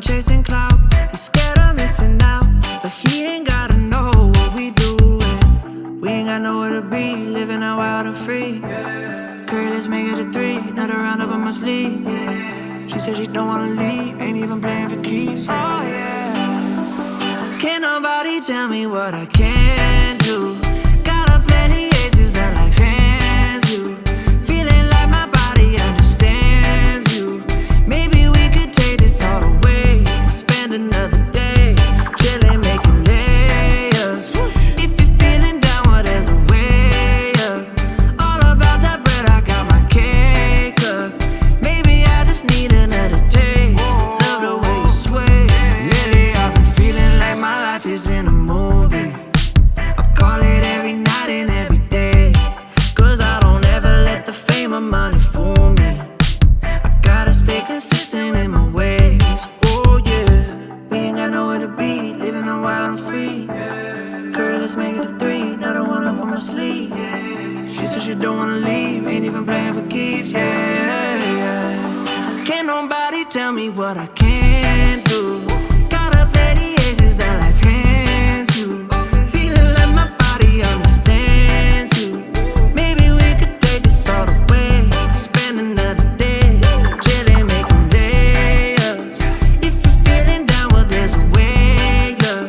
chasing clout. He's scared of missing out, but he ain't gotta know what we doing. We ain't got nowhere to be, living out wild and free. Curry, let's make it a 3, another round up on my sleeve. She said she don't wanna leave, ain't even playing for keeps. Oh yeah. Can't nobody tell me what I can do. Got a plenty aces that life hands you. Feeling like my body understands you. Maybe we could take this all the way. Spend another day chilling, making layups. If you're feeling down, well, there's a way up. All about that bread, I got my cake up. Maybe I just need another taste. Love the way you sway. Lately I've been feeling like my life is in a movie. I call it every night and every day, 'cause I don't ever let the fame or money fool me. I gotta stay consistent in my ways. Oh yeah, we ain't got nowhere to be, living on wild and free. Girl, let's make it a 3, another one up on my sleeve. She said she don't wanna leave, ain't even playing for keeps. Yeah. Can't nobody tell me what I can't do. Got a plenty aces that life hands you. Feeling like my body understands you. Maybe we could take this all the way. Spend another day chilling, making layups. If you're feeling down, well, there's a way up.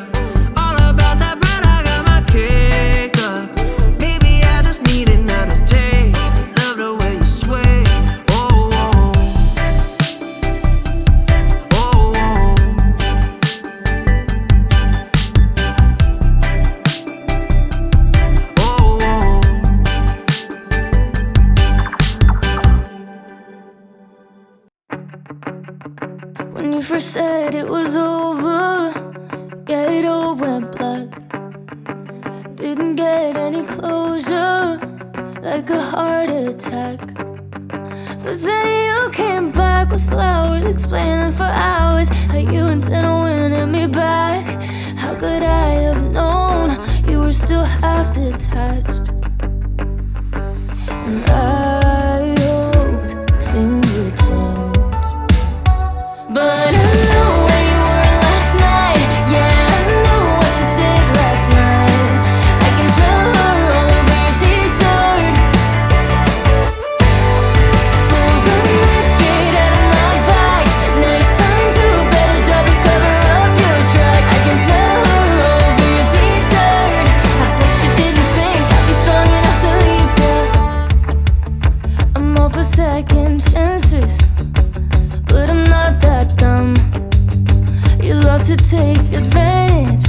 All about that bread, I got my cake up. Maybe I just need another taste. Love the way you sway. Oh, oh. Oh, oh. Oh, oh. When you first said it was over, yeah, it all went black. Didn't get any closure, like a heart attack. But then you came back with flowers, explaining for hours how you intend on winning me back. How could I have known you were still half detached? And I hoped things would change, but I know where you were last night. Yeah, I know what you did last night. I can smell her all over your t-shirt. Pull the knife straight out of my back. Next time, do a better job to cover up your tracks. I can smell her all over your t-shirt. I bet you didn't think I'd be strong enough to leave you. I'm all for second chances, but I'm not that dumb. You love to take advantage,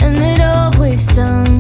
and it always stung.